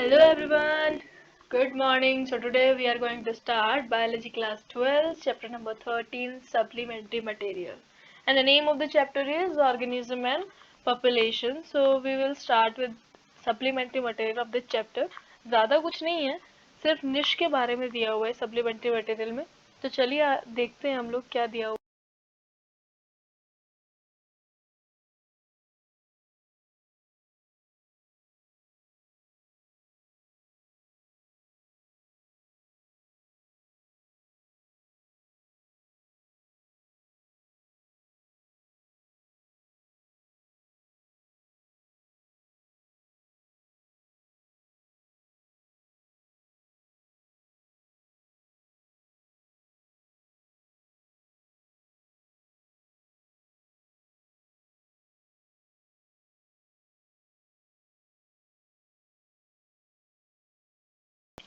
Hello everyone, good morning. So today we are going to start biology class 12, chapter number 13, supplementary material. And the name of the chapter is organism and population. So we will start with supplementary material of this chapter. ज़्यादा कुछ नहीं है, सिर्फ निश के बारे में दिया हुआ है supplementary material में. तो चलिए देखते हैं हम लोग क्या दिया हुआ.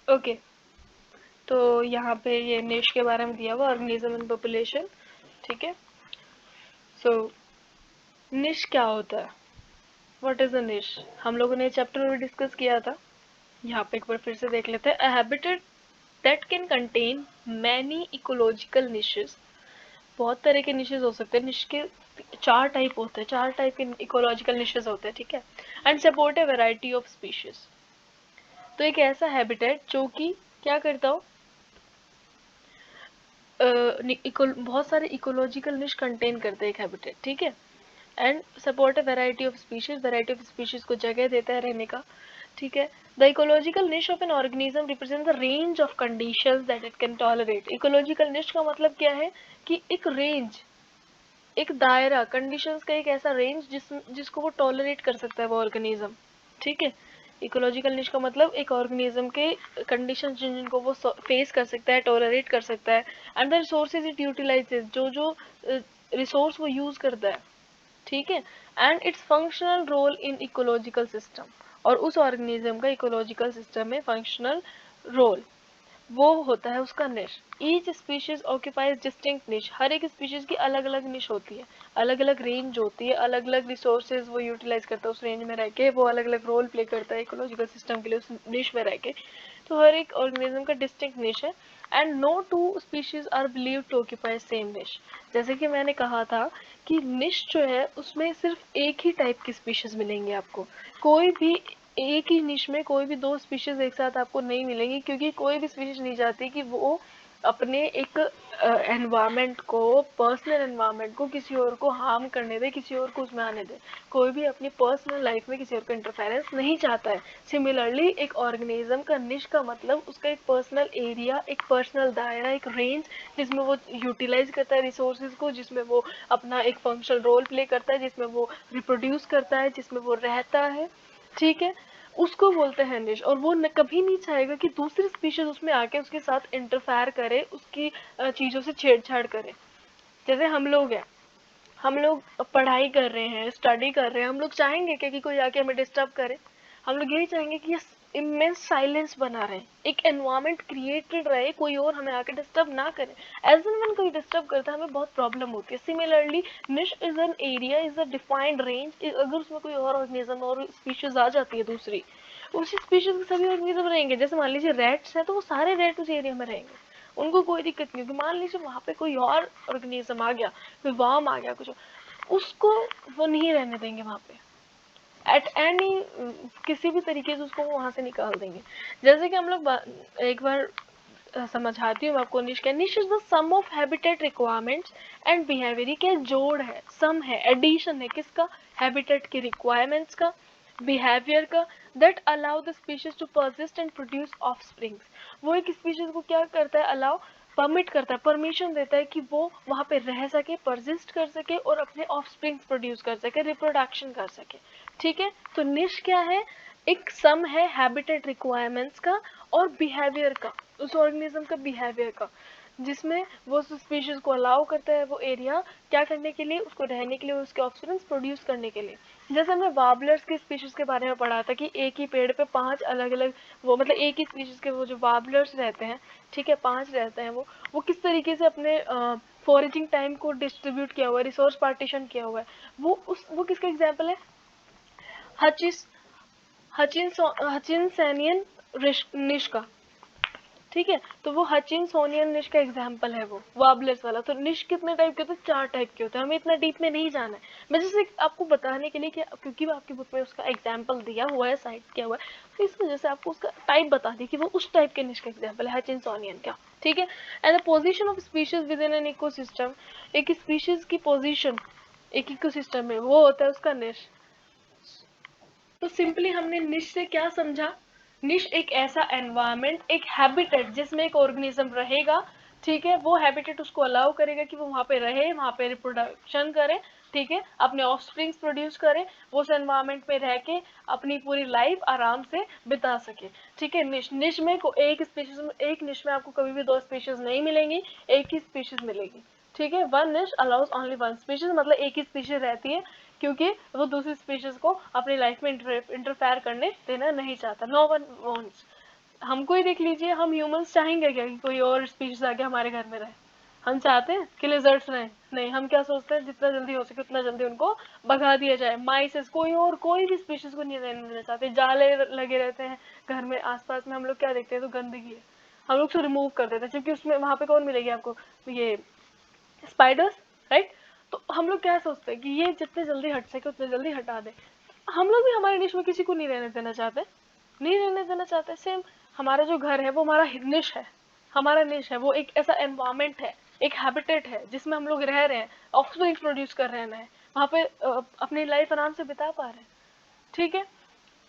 ओके, तो यहाँ पे ये निश के बारे में दिया हुआ ऑर्गेनिज्म एंड पॉपुलेशन. ठीक है. सो निश क्या होता है? व्हाट इज अ निश? हम लोगों ने चैप्टर में डिस्कस किया था. यहाँ पे एक बार फिर से देख लेते हैं. अ habitat that can contain many ecological niches. बहुत तरह के निशेस हो सकते हैं. निश के चार टाइप होते हैं, चार टाइप के इकोलॉजिकल निशेस होते हैं. ठीक है. And support a variety of species. तो एक ऐसा हैबिटेट जो कि क्या करता हो, बहुत सारे इकोलॉजिकल निश कंटेन करते हैं एक हैबिटेट. ठीक है. And support a variety of species को जगह देता है रहने का. ठीक है. द इकोलॉजिकल निश of an organism represent the range of conditions that it can tolerate. Ecological निश का मतलब क्या है कि एक रेंज, एक दायरा, कंडीशंस का एक ऐसा रेंज जिसको वो टॉलरेट कर सकता है वो ऑर्गेनिज्म. ठीक है. इकोलॉजिकल निश का मतलब एक ऑर्गेनिज्म के कंडीशंस जिनको वो फेस कर सकता है, टॉलरेट कर सकता है. And the resources it utilizes, जो रिसोर्स वो यूज करता है. ठीक है. And its functional role in ecological system, और उस ऑर्गेनिज्म का इकोलॉजिकल सिस्टम में फंक्शनल रोल वो होता है उसका निश. ईच स्पीशीज ऑक्यूपाइज डिस्टिंक्ट निश. हर एक स्पीशीज की अलग अलग निश होती है, अलग अलग रेंज होती है, अलग अलग रिसोर्सेज वो यूटिलाइज करता है उस रेंज में रह के, वो अलग अलग रोल प्ले करता है इकोलॉजिकल सिस्टम के लिए उस निश में रह के. तो हर एक ऑर्गेनिज्म का डिस्टिंक्ट निश है. And no two species are believe to occupy same niche. जैसे कि मैंने कहा था कि निश जो है उसमें सिर्फ एक ही टाइप की स्पीशीज मिलेंगे आपको. कोई भी एक ही निश में कोई भी दो स्पीशीज एक साथ आपको नहीं मिलेंगी, क्योंकि कोई भी स्पीशीज नहीं चाहती कि वो अपने एक एनवायरनमेंट को, पर्सनल एनवायरनमेंट को किसी और को हार्म करने दे, किसी और को उसमें आने दे. कोई भी अपनी पर्सनल लाइफ में किसी और का इंटरफेरेंस नहीं चाहता है. सिमिलरली एक ऑर्गेनिज्म का निश का मतलब उसका एक पर्सनल एरिया, एक पर्सनल दायरा, एक रेंज जिसमें वो यूटिलाइज करता है रिसोर्सेज को, जिसमें वो अपना एक फंक्शनल रोल प्ले करता है, जिसमें वो रिप्रोड्यूस करता है, जिसमें वो रहता है. ठीक है. उसको बोलते हैं निश. और वो कभी नहीं चाहेगा कि दूसरी स्पीशीज उसमें आके उसके साथ इंटरफेयर करे, उसकी चीजों से छेड़छाड़ करे. जैसे हम लोग हैं, हम लोग पढ़ाई कर रहे हैं, स्टडी कर रहे हैं, हम लोग चाहेंगे कि कोई आके हमें डिस्टर्ब करे. हम लोग यही चाहेंगे कि इमेंस साइलेंस बना रहे, एक एनवायरनमेंट क्रिएटेड रहे, कोई और हमें आके डिस्टर्ब ना करे. एज एन वन कोई डिस्टर्ब करता है हमें बहुत प्रॉब्लम होती है. सिमिलरली निश is an area, is a defined range. अगर उसमें कोई और ऑर्गेनिज्म और स्पीशीज आ जाती है दूसरी, उसी स्पीशीज के सभी ऑर्गेनिज्म रहेंगे. जैसे मान लीजिए रैट्स है तो वो सारे रैट उस एरिया में रहेंगे, उनको कोई दिक्कत नहीं होगी. मान लीजिए वहां पे कोई और ऑर्गेनिज्म आ गया, कोई वर्म आ गया कुछ, उसको वो नहीं रहने देंगे वहां पे. एट एनी किसी भी तरीके से उसको वहां से निकाल देंगे. जैसे कि हम लोग एक बार समझाती हूँ आपको. निश क्या? Niche is the sum of habitat requirements and behaviour. क्या जोड़ है, सम है, एडिशन है. किसका? हैबिटेट की रिक्वायरमेंट्स का, बिहेवियर का. That allow the species to persist and produce offsprings. वो एक स्पीशीज को क्या करता है? अलाउ, परमिट करता है, परमिशन देता है कि वो वहां पे रह सके, परसिस्ट कर सके और अपने ऑफस्प्रिंग्स प्रोड्यूस कर सके, रिप्रोडक्शन कर सके. ठीक है. तो निश क्या है? एक सम है हैबिटेट रिक्वायरमेंट्स का और बिहेवियर का, उस ऑर्गेनिज्म का बिहेवियर का, जिसमें वो स्पीशीज को अलाउ करता है वो एरिया क्या करने के लिए? उसको रहने के लिए, उसके ऑफस्प्रिंग्स प्रोड्यूस करने के लिए. जैसे हमने वार्बलर्स की स्पीशीज के बारे में पढ़ा था कि एक ही पेड़ पे 5 अलग अलग, वो मतलब एक ही स्पीशीज के वो जो वार्बलर्स रहते हैं, ठीक है, 5 रहते हैं, वो किस तरीके से अपने फॉरेजिंग टाइम को डिस्ट्रीब्यूट किया हुआ है, रिसोर्स पार्टीशन किया हुआ है. वो किसका एग्जाम्पल है? हचिस हचिनसोनियन निश का, ठीक है। तो वो हचिनसोनियन निश का एग्जाम्पल है वो वार्बलर्स वाला। तो निश कितने टाइप के होते हैं? 4 टाइप के होते हैं। हमें इतना डीप में नहीं जाना है, मैं जैसे आपको बताने के लिए कि क्योंकि आपकी बुक में उसका एग्जाम्पल दिया हुआ है, साइट किया हुआ है, तो इस वजह से आपको उसका टाइप बता दी कि वो उस टाइप के निश का एग्जाम्पल है, हचिनसोनियन का, ठीक है। And the position of species with in an ecosystem, एक स्पीशीज की पोजिशन एक इकोसिस्टम में, वो होता है उसका निश। तो सिंपली हमने निश से क्या समझा? निश एक ऐसा एनवायरनमेंट, एक हैबिटेट जिसमें एक ऑर्गेनिज्म रहेगा, ठीक है। वो हैबिटेट उसको अलाउ करेगा कि वो वहां पे रहे, वहां पे रिप्रोडक्शन करे, ठीक है, अपने ऑफस्प्रिंग्स प्रोड्यूस करे, वो उस एनवायरनमेंट में रह के अपनी पूरी लाइफ आराम से बिता सके, ठीक है। निश निश में एक स्पीशीज में, एक निश में आपको कभी भी 2 स्पीशीज नहीं मिलेंगी, एक ही स्पीशीज मिलेगी, ठीक है। वन निश अलाउज ओनली वन स्पीशीज, मतलब एक ही स्पीशीज रहती है, क्योंकि वो दूसरी स्पीशीज को अपनी लाइफ में इंटरफेयर करने देना नहीं चाहता। No one wants. हमको ही देख लीजिए, हम ह्यूमंस चाहेंगे क्या कि कोई और स्पीशीज आके हमारे घर में रहे? हम चाहते हैं कि लिजर्ड्स रहें? नहीं, हम क्या सोचते हैं, जितना जल्दी हो सके उतना जल्दी उनको भगा दिया जाए। माइसेस, कोई भी स्पीशीज को नहीं रहने देना चाहते, जाले लगे रहते हैं घर में आसपास में, हम लोग क्या देखते हैं, तो गंदगी है, हम लोग उसको रिमूव कर देते हैं, क्योंकि उसमें वहां पे कौन मिलेगी आपको? ये स्पाइडर्स, राइट। तो हम लोग क्या सोचते हैं कि ये जितने जल्दी हट सके उतने जल्दी हटा दे। हम लोग भी हमारे निश में किसी को नहीं रहने देना चाहते, नहीं रहने देना चाहते। सेम हमारा जो घर है वो हमारा निश है, हमारा निश है, वो एक ऐसा एनवायरमेंट है, एक हैबिटेट है जिसमें हम लोग रह रहे हैं, ऑक्सीजन प्रोड्यूस कर रहे हैं, वहाँ पे अपनी लाइफ आराम से बिता पा रहे हैं, ठीक है।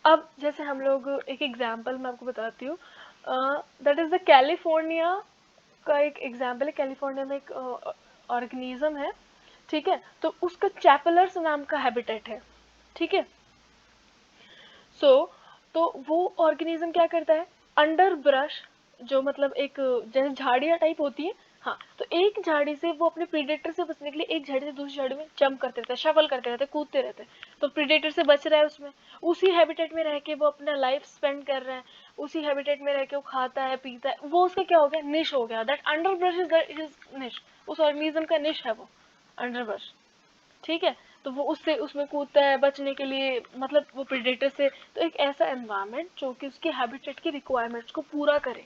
अब जैसे हम लोग एक एग्जाम्पल मैं आपको बताती हूँ, दैट इज द कैलिफोर्निया का एक एग्जाम्पल है। कैलिफोर्निया में एक ऑर्गेनिज्म है, ठीक है। तो उसका चैपलर्स नाम का हैबिटेट है, ठीक है। सो तो वो ऑर्गेनिज्म क्या करता है, अंडर ब्रश, जो मतलब एक जैसे झाड़ियाँ टाइप होती है, हाँ, तो एक झाड़ी से वो अपने प्रीडेटर से बचने के लिए एक झाड़ी से दूसरी झाड़ी में जंप करते रहते हैं, शफल करते रहते हैं, कूदते रहते हैं। तो प्रीडेटर से बच रहा है उसमें, उसी हैबिटेट में रह के वो अपना लाइफ स्पेंड कर रहा है, उसी हैबिटेट में रह के वो खाता है पीता है, वो उसका क्या हो गया, निश हो गया। That under brush is his निश, उस ऑर्गेनिज्म का निश है वो अंडर ब्रश, ठीक है। तो वो उससे उसमें कूदता है बचने के लिए, मतलब वो प्रेडेटर से। तो एक ऐसा एनवायरनमेंट जो कि उसके हैबिटेट की रिक्वायरमेंट्स को पूरा करे,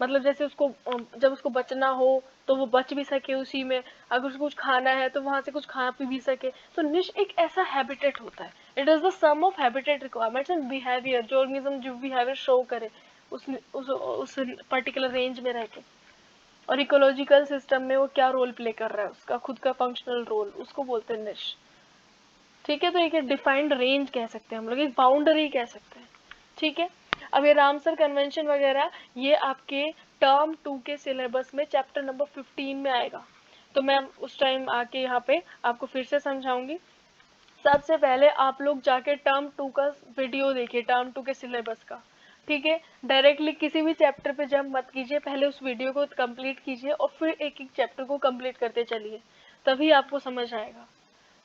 मतलब जैसे उसको जब उसको बचना हो तो वो बच भी सके उसी में, अगर उसको कुछ खाना है तो वहां से कुछ खा पी भी सके। तो निश एक ऐसा हैबिटेट होता है, it is the sum of habitat requirements and behaviour, जो ऑर्गेनिज्म जो बिहेवियर शो करे उस पर्टिकुलर रेंज में रह के। और इकोलॉजिकल सिस्टम में वो क्या रोल प्ले कर रहा है, उसका खुद का फंक्शनल रोल, उसको बोलते हैं निश, ठीक है। तो एक डिफाइंड रेंज कह सकते हैं हम लोग, एक बाउंड्री कह सकते हैं, ठीक है। अब ये रामसर कन्वेंशन वगैरह ये आपके टर्म 2 के सिलेबस में चैप्टर नंबर 15 में आएगा, तो मैं उस टाइम आके यहाँ पे आपको फिर से समझाऊंगी। सबसे पहले आप लोग जाके टर्म 2 का वीडियो देखिए, टर्म 2 के सिलेबस का, ठीक है। डायरेक्टली किसी भी चैप्टर पे जंप मत कीजिए, पहले उस वीडियो को कंप्लीट कीजिए और फिर एक एक चैप्टर को कंप्लीट करते चलिए, तभी आपको समझ आएगा।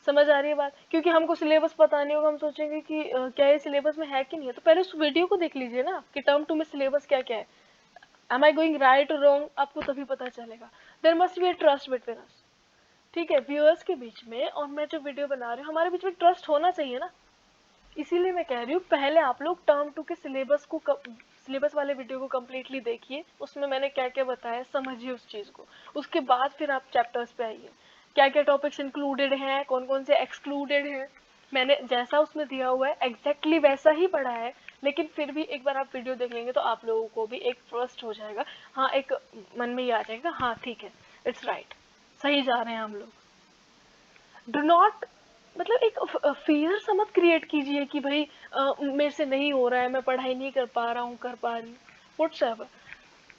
समझ आ रही है बात? क्योंकि हमको सिलेबस पता नहीं होगा, हम सोचेंगे कि क्या ये सिलेबस में है कि नहीं है, तो पहले उस वीडियो को देख लीजिए ना कि टर्म 2 में सिलेबस क्या क्या है। एम आई गोइंग राइट और रॉन्ग, आपको तभी पता चलेगा। There must be a trust between us, ठीक है, व्यूअर्स के बीच में और मैं जो वीडियो बना रही हूँ, हमारे बीच में ट्रस्ट होना चाहिए ना। इसीलिए मैं कह रही हूँ पहले आप लोग टर्म 2 के सिलेबस वाले वीडियो को कम्प्लीटली देखिए, उसमें मैंने क्या क्या बताया समझिए उस चीज को, उसके बाद फिर आप चैप्टर्स पे आइए, क्या क्या टॉपिक्स इंक्लूडेड हैं, कौन कौन से एक्सक्लूडेड हैं। मैंने जैसा उसमें दिया हुआ है एग्जैक्टली वैसा ही पढ़ा है, लेकिन फिर भी एक बार आप वीडियो देख लेंगे तो आप लोगों को भी एक ट्रस्ट हो जाएगा, हाँ, एक मन में ये आ जाएगा, हाँ ठीक है, इट्स राइट, सही जा रहे हैं हम लोग। डू नॉट, मतलब एक फियर सा मत क्रिएट कीजिए कि भाई मेरे से नहीं हो रहा है, मैं पढ़ाई नहीं कर पा रहा हूँ, कर पा रही हूँ, व्हाट्सएवर,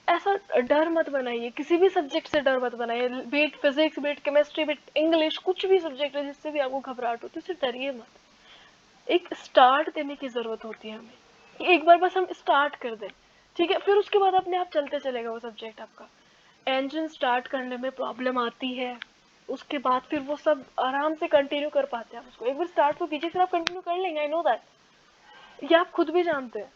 ऐसा डर मत बनाइए, किसी भी सब्जेक्ट से डर मत बनाइए, beat physics, beat chemistry, beat English, कुछ भी सब्जेक्ट है जिससे भी आपको घबराहट होती है उससे डरिए मत। एक स्टार्ट देने की जरूरत होती है हमें, एक बार बस हम स्टार्ट कर दें, ठीक है, फिर उसके बाद अपने आप चलते चलेगा वो सब्जेक्ट आपका। इंजन स्टार्ट करने में प्रॉब्लम आती है, उसके बाद फिर वो सब आराम से कंटिन्यू कर पाते हैं। आप उसको एक बार स्टार्ट तो कीजिए, फिर आप कंटिन्यू कर लेंगे, आई नो दैट, ये आप खुद भी जानते हैं।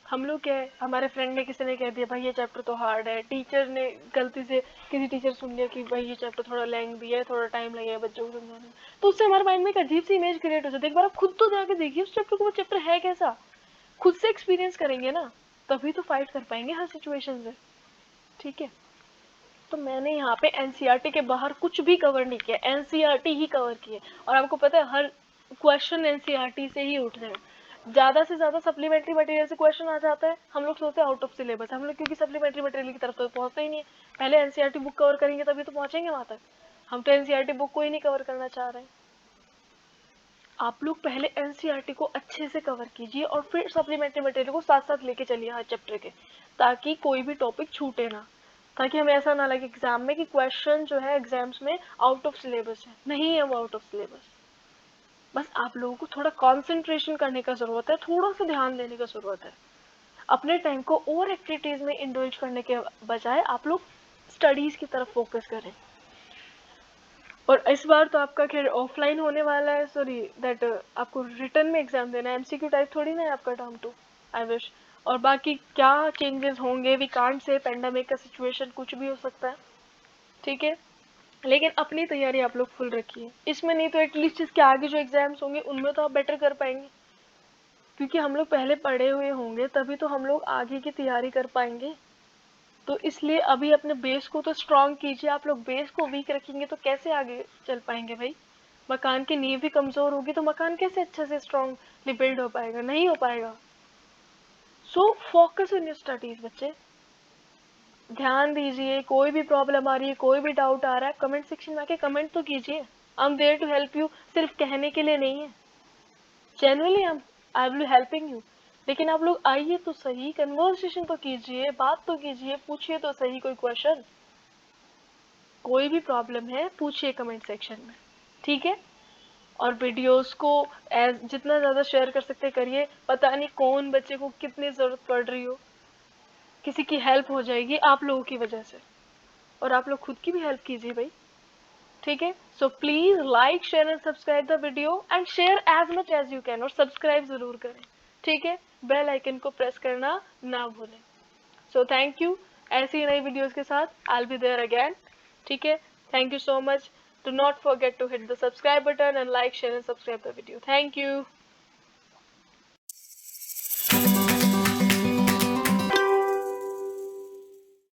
हम लोग क्या है, हमारे फ्रेंड ने किसी ने कह दिया भाई ये चैप्टर तो हार्ड है, टीचर ने गलती से किसी टीचर सुन लिया कि भाई ये चैप्टर थोड़ा लेंथी है, थोड़ा टाइम लगेगा बच्चों को समझाने में, तो उससे हमारे माइंड में एक अजीब सी इमेज क्रिएट हो जाती है। एक बार आप खुद तो जाके देखिए उस चैप्टर को, वो चैप्टर है कैसा, खुद से एक्सपीरियंस करेंगे ना, तभी तो फाइट कर पाएंगे हर सिचुएशन से, ठीक है। तो मैंने यहाँ पे एनसीईआरटी के बाहर कुछ भी कवर नहीं किया, एनसीईआरटी ही कवर किए। और आपको पता है हर क्वेश्चन एनसीईआरटी से ही उठ रहे हैं, ज्यादा से ज्यादा सप्लीमेंट्री मटेरियल से क्वेश्चन आ जाता है। हम लोग सोचते हैं आउट ऑफ सिलेबस, हम लोग क्योंकि सप्लीमेंट्री मटेरियल की तरफ तो पहुंचते ही नहीं है, पहले एनसीईआरटी बुक कवर करेंगे तभी तो पहुंचेंगे वहां तक। हम तो एनसीईआरटी बुक को ही नहीं कवर करना चाह रहे हैं। आप लोग पहले एनसीईआरटी को अच्छे से कवर कीजिए और फिर सप्लीमेंट्री मटेरियल को साथ साथ लेके चलिए हर चैप्टर के, ताकि कोई भी टॉपिक छूटे ना, ताकि हमें ऐसा ना लगे एग्जाम में कि क्वेश्चन जो है एग्जाम्स में आउट ऑफ सिलेबस है, नहीं है वो आउट ऑफ सिलेबस। बस आप लोगों को थोड़ा कंसंट्रेशन करने का जरूरत है, थोड़ा सा ध्यान देने का जरूरत है। अपने टाइम को और एक्टिविटीज में इंडल्ज करने के बजाय आप लोग स्टडीज की तरफ फोकस करें। और इस बार तो आपका खैर ऑफलाइन होने वाला है, सॉरी दैट आपको रिटर्न में एग्जाम देना है, एमसीक्यू टाइप थोड़ी ना है आपका टर्म 2, आई विश। और बाकी क्या चेंजेस होंगे वी कांट से, पेंडेमिक का सिचुएशन कुछ भी हो सकता है, ठीक है। लेकिन अपनी तैयारी आप लोग फुल रखिए इसमें, नहीं तो एटलीस्ट इसके आगे जो एग्जाम्स होंगे उनमें तो आप बेटर कर पाएंगे, क्योंकि हम लोग पहले पढ़े हुए होंगे तभी तो हम लोग आगे की तैयारी कर पाएंगे। तो इसलिए अभी अपने बेस को तो स्ट्रांग कीजिए, आप लोग बेस को वीक रखेंगे तो कैसे आगे चल पाएंगे भाई। मकान की नींव भी कमजोर होगी तो मकान कैसे अच्छे से स्ट्रांगली बिल्ड हो पाएगा, नहीं हो पाएगा। So focus on your studies बच्चे, ध्यान दीजिए। कोई भी प्रॉब्लम आ रही है, कोई भी डाउट आ रहा है, कमेंट सेक्शन में आके कमेंट तो कीजिए। I am there to help you, सिर्फ कहने के लिए नहीं है, genuinely I will helping you. लेकिन आप लोग आइए तो सही, कन्वर्सेशन तो कीजिए, बात तो कीजिए, पूछिए तो सही कोई क्वेश्चन। कोई भी प्रॉब्लम है पूछिए कमेंट सेक्शन में, ठीक है। और वीडियोस को जितना ज़्यादा शेयर कर सकते करिए, पता नहीं कौन बच्चे को कितनी ज़रूरत पड़ रही हो, किसी की हेल्प हो जाएगी आप लोगों की वजह से। और आप लोग खुद की भी हेल्प कीजिए भाई, ठीक है। So please like share and subscribe the video and share as much as you can, और सब्सक्राइब जरूर करें, ठीक है। बेल आइकन को प्रेस करना ना भूलें। सो थैंक यू, ऐसी नई वीडियोस के साथ I will be there again, ठीक है। Thank you so much, do not forget to hit the subscribe button and like, share and subscribe the video. Thank you.